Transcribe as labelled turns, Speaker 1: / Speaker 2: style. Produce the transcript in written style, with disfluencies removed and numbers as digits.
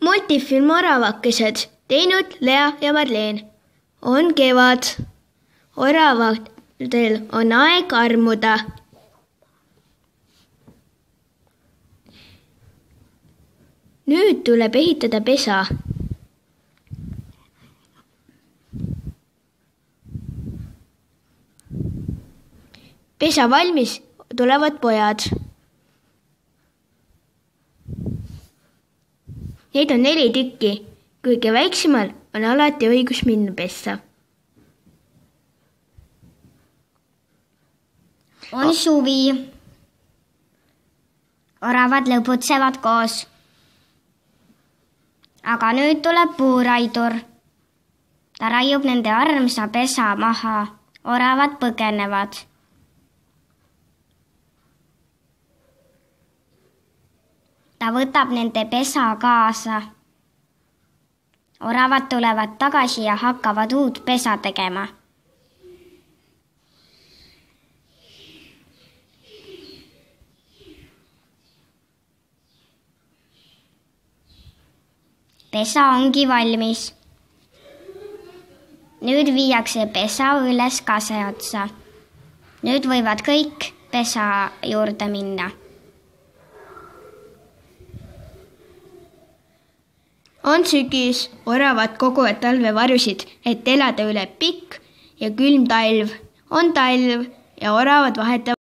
Speaker 1: Multifilm Oravakesed, teinud Lea ja Marleen. On kevad. Oravadel on aeg armuda. Nüüd tuleb ehitada pesa. Pesa valmis tulevad pojad. Neid on 4 tükki. Kõige väiksemal on alati õigus minna pessa.
Speaker 2: On suvi. Oravad lõbutsevad koos. Aga nüüd tuleb puuraidur. Ta raiub nende armsa pesa maha. Oravad põgenevad. Ta võtab nende pesa kaasa. Oravad tulevad tagasi ja hakkavad uut pesa tegema. Pesa ongi valmis. Nüüd viiakse pesa üles kase otsa. Nüüd võivad kõik pesa juurde minna.
Speaker 1: On sügis, oravad koguvad talvevarjusid, et elada üle pikk ja külm talv. On talv ja oravad vahetavad